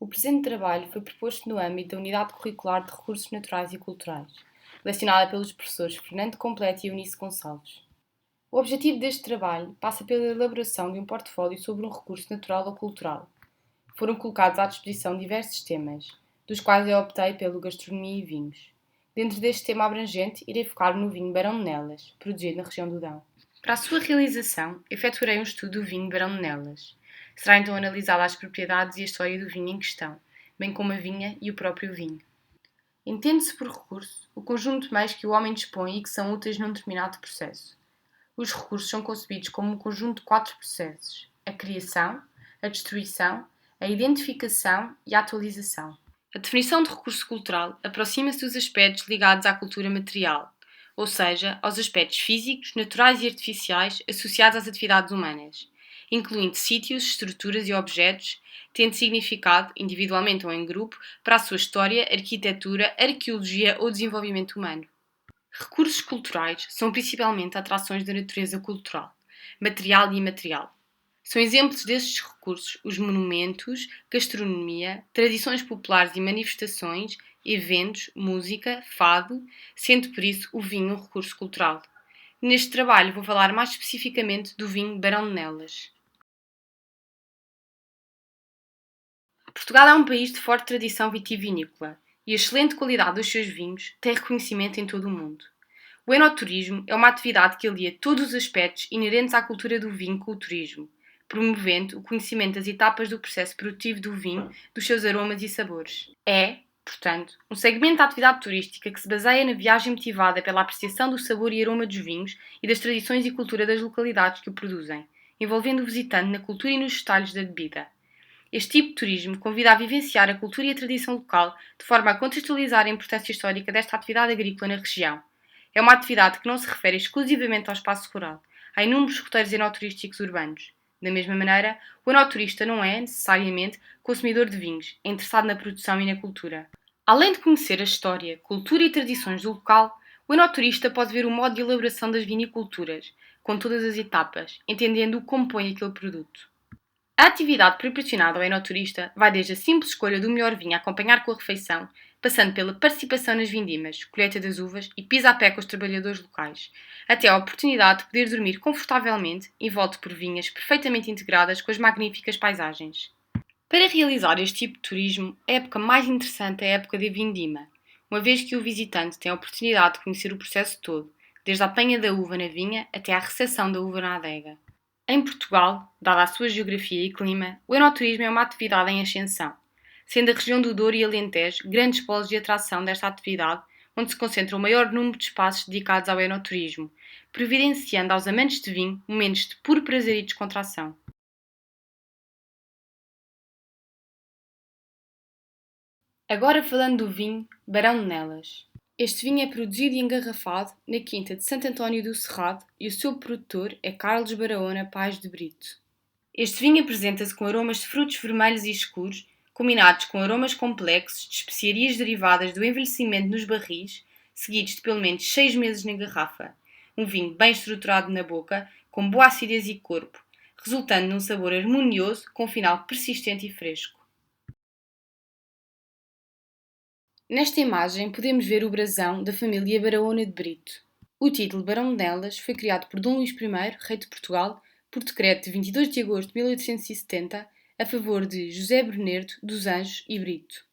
O presente trabalho foi proposto no âmbito da Unidade Curricular de Recursos Naturais e Culturais, lecionada pelos professores Fernando Completo e Eunice Gonçalves. O objetivo deste trabalho passa pela elaboração de um portfólio sobre um recurso natural ou cultural. Foram colocados à disposição diversos temas, dos quais eu optei pelo gastronomia e vinhos. Dentro deste tema abrangente, irei focar-me no vinho Barão de Nelas, produzido na região do Dão. Para a sua realização, efetuarei um estudo do vinho Barão de Nelas. Será então analisada as propriedades e a história do vinho em questão, bem como a vinha e o próprio vinho. Entende-se por recurso o conjunto de meios que o homem dispõe e que são úteis num determinado processo. Os recursos são concebidos como um conjunto de 4 processos: a criação, a destruição, a identificação e a atualização. A definição de recurso cultural aproxima-se dos aspectos ligados à cultura material, ou seja, aos aspectos físicos, naturais e artificiais associados às atividades humanas, incluindo sítios, estruturas e objetos, tendo significado, individualmente ou em grupo, para a sua história, arquitetura, arqueologia ou desenvolvimento humano. Recursos culturais são principalmente atrações da natureza cultural, material e imaterial. São exemplos destes recursos os monumentos, gastronomia, tradições populares e manifestações, eventos, música, fado, sendo por isso o vinho um recurso cultural. Neste trabalho vou falar mais especificamente do vinho Barão de Nelas. Portugal é um país de forte tradição vitivinícola e a excelente qualidade dos seus vinhos tem reconhecimento em todo o mundo. O enoturismo é uma atividade que alia todos os aspectos inerentes à cultura do vinho com o turismo, promovendo o conhecimento das etapas do processo produtivo do vinho, dos seus aromas e sabores. É, portanto, um segmento da atividade turística que se baseia na viagem motivada pela apreciação do sabor e aroma dos vinhos e das tradições e cultura das localidades que o produzem, envolvendo o visitante na cultura e nos detalhes da bebida. Este tipo de turismo convida a vivenciar a cultura e a tradição local de forma a contextualizar a importância histórica desta atividade agrícola na região. É uma atividade que não se refere exclusivamente ao espaço rural. Há inúmeros roteiros enoturísticos urbanos. Da mesma maneira, o enoturista não é, necessariamente, consumidor de vinhos, é interessado na produção e na cultura. Além de conhecer a história, cultura e tradições do local, o enoturista pode ver o modo de elaboração das viniculturas, com todas as etapas, entendendo o que compõe aquele produto. A atividade proporcionada ao enoturista vai desde a simples escolha do melhor vinho a acompanhar com a refeição, passando pela participação nas vindimas, colheita das uvas e pisa a pé com os trabalhadores locais, até a oportunidade de poder dormir confortavelmente, envolto por vinhas perfeitamente integradas com as magníficas paisagens. Para realizar este tipo de turismo, a época mais interessante é a época da vindima, uma vez que o visitante tem a oportunidade de conhecer o processo todo, desde a apanha da uva na vinha até à recepção da uva na adega. Em Portugal, dada a sua geografia e clima, o enoturismo é uma atividade em ascensão, sendo a região do Douro e Alentejo grandes polos de atração desta atividade, onde se concentra o maior número de espaços dedicados ao enoturismo, providenciando aos amantes de vinho momentos de puro prazer e descontração. Agora falando do vinho Barão de Nelas. Este vinho é produzido e engarrafado na quinta de Santo António do Cerrado e o seu produtor é Carlos Barahona Paz de Brito. Este vinho apresenta-se com aromas de frutos vermelhos e escuros, combinados com aromas complexos de especiarias derivadas do envelhecimento nos barris, seguidos de pelo menos 6 meses na garrafa. Um vinho bem estruturado na boca, com boa acidez e corpo, resultando num sabor harmonioso com um final persistente e fresco. Nesta imagem podemos ver o brasão da família Barahona de Brito. O título Barão de Nelas foi criado por Dom Luís I, rei de Portugal, por decreto de 22 de agosto de 1870, a favor de José Bernedo dos Anjos e Brito.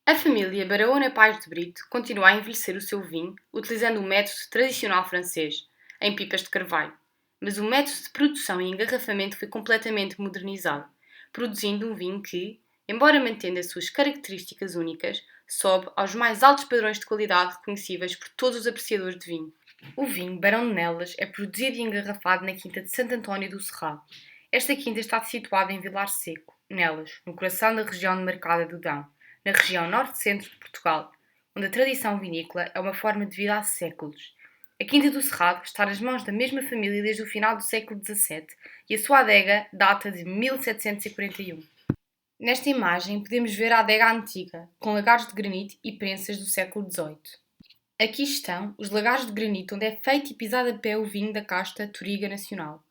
A família Barahona Paz de Brito continua a envelhecer o seu vinho utilizando o método tradicional francês, em pipas de carvalho, mas o método de produção e engarrafamento foi completamente modernizado, produzindo um vinho que, embora mantendo as suas características únicas, sobe aos mais altos padrões de qualidade reconhecíveis por todos os apreciadores de vinho. O vinho Barão de Nelas é produzido e engarrafado na quinta de Santo António do Cerrado. Esta quinta está situada em Vilar Seco, Nelas, no coração da região de Marcada do Dão, na região norte-centro de Portugal, onde a tradição vinícola é uma forma de vida há séculos. A Quinta do Cerrado está nas mãos da mesma família desde o final do século XVII e a sua adega data de 1741. Nesta imagem podemos ver a adega antiga, com lagares de granito e prensas do século XVIII. Aqui estão os lagares de granito onde é feito e pisado a pé o vinho da casta Toriga Nacional.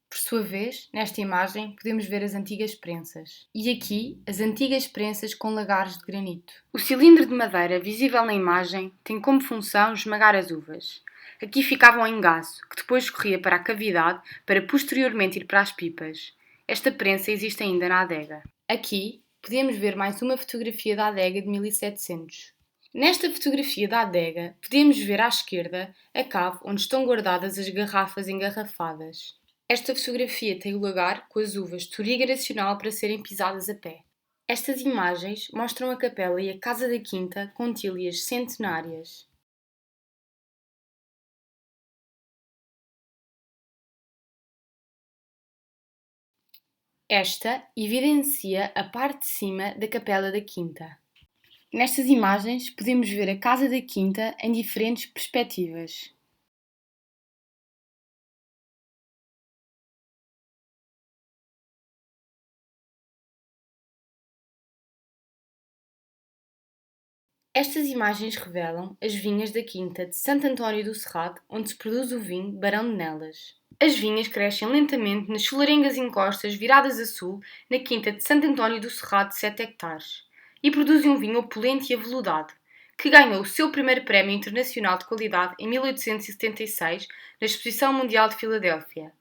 Por sua vez, nesta imagem, podemos ver as antigas prensas. E aqui, as antigas prensas com lagares de granito. O cilindro de madeira visível na imagem tem como função esmagar as uvas. Aqui ficava um engaço, que depois escorria para a cavidade para posteriormente ir para as pipas. Esta prensa existe ainda na adega. Aqui, podemos ver mais uma fotografia da adega de 1700. Nesta fotografia da adega, podemos ver à esquerda a cave onde estão guardadas as garrafas engarrafadas. Esta fotografia tem o lagar com as uvas Touriga Nacional para serem pisadas a pé. Estas imagens mostram a capela e a casa da quinta com tílias centenárias. Esta evidencia a parte de cima da capela da quinta. Nestas imagens podemos ver a casa da quinta em diferentes perspectivas. Estas imagens revelam as vinhas da quinta de Santo António do Cerrado, onde se produz o vinho Barão de Nelas. As vinhas crescem lentamente nas solarengas encostas viradas a sul, na quinta de Santo António do Cerrado de 7 hectares, e produzem um vinho opulento e aveludado, que ganhou o seu primeiro prémio internacional de qualidade em 1876 na Exposição Mundial de Filadélfia.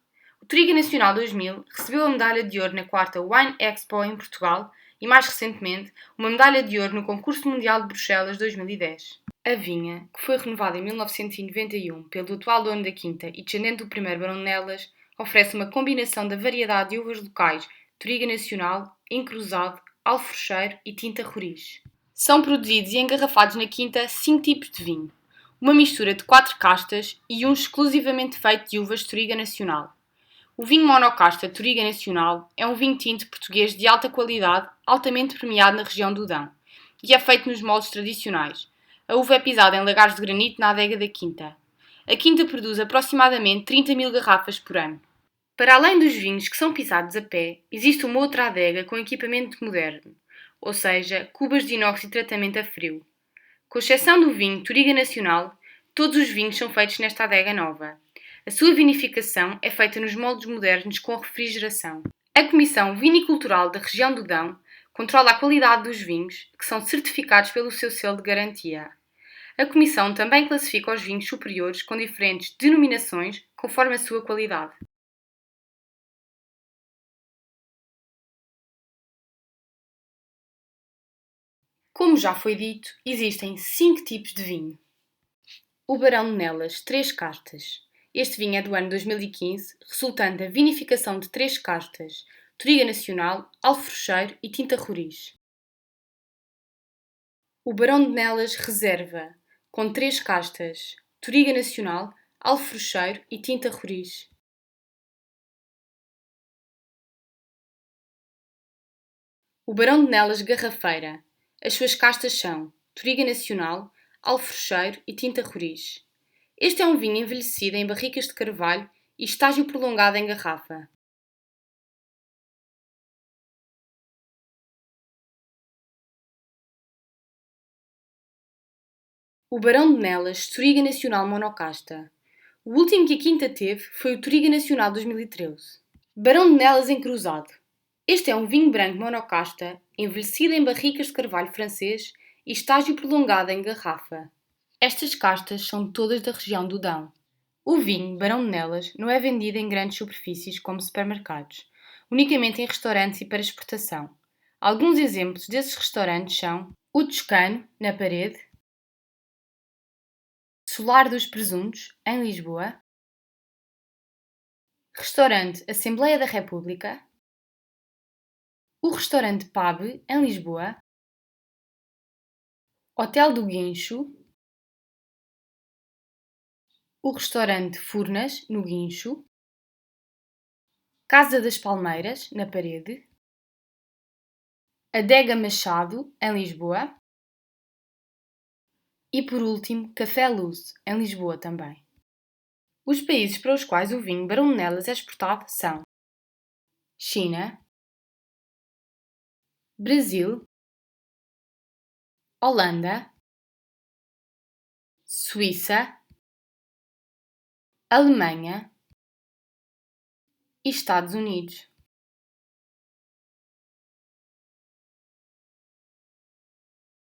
O Touriga Nacional 2000 recebeu a medalha de ouro na 4ª Wine Expo em Portugal e, mais recentemente, uma medalha de ouro no Concurso Mundial de Bruxelas 2010. A vinha, que foi renovada em 1991 pelo atual dono da quinta e descendente do primeiro Barão de Nelas, oferece uma combinação da variedade de uvas locais Touriga Nacional, Encruzado, Alforcheiro e Tinta Roriz. São produzidos e engarrafados na quinta 5 tipos de vinho, uma mistura de 4 castas e um exclusivamente feito de uvas Touriga Nacional. O vinho monocasta Touriga Nacional é um vinho tinto português de alta qualidade, altamente premiado na região do Dão, e é feito nos moldes tradicionais. A uva é pisada em lagares de granito na adega da quinta. A quinta produz aproximadamente 30 mil garrafas por ano. Para além dos vinhos que são pisados a pé, existe uma outra adega com equipamento moderno, ou seja, cubas de inox e tratamento a frio. Com exceção do vinho Touriga Nacional, todos os vinhos são feitos nesta adega nova. A sua vinificação é feita nos moldes modernos com refrigeração. A Comissão Vinicultural da região do Dão controla a qualidade dos vinhos, que são certificados pelo seu selo de garantia. A Comissão também classifica os vinhos superiores com diferentes denominações conforme a sua qualidade. Como já foi dito, existem 5 tipos de vinho. O Barão de Nelas, 3 castas. Este vinho é do ano 2015, resultante da vinificação de 3 castas, Touriga Nacional, Alforcheiro e Tinta Roriz. O Barão de Nelas Reserva, com 3 castas, Touriga Nacional, Alforcheiro e Tinta Roriz. O Barão de Nelas Garrafeira. As suas castas são Touriga Nacional, Alforcheiro e Tinta Roriz. Este é um vinho envelhecido em barricas de carvalho e estágio prolongado em garrafa. O Barão de Nelas Touriga Nacional Monocasta. O último que a quinta teve foi o Touriga Nacional 2013. Barão de Nelas Encruzado. Este é um vinho branco monocasta, envelhecido em barricas de carvalho francês e estágio prolongado em garrafa. Estas castas são todas da região do Dão. O vinho Barão de Nelas não é vendido em grandes superfícies como supermercados, unicamente em restaurantes e para exportação. Alguns exemplos desses restaurantes são o Toscano, na Parede, Solar dos Presuntos, em Lisboa, Restaurante Assembleia da República, o Restaurante Pab, em Lisboa, Hotel do Guincho, o Restaurante Furnas, no Guincho, Casa das Palmeiras, na Parede, Adega Machado, em Lisboa e, por último, Café Luz, em Lisboa também. Os países para os quais o vinho Barão de Nelas é exportado são China, Brasil, Holanda, Suíça, Alemanha, e Estados Unidos.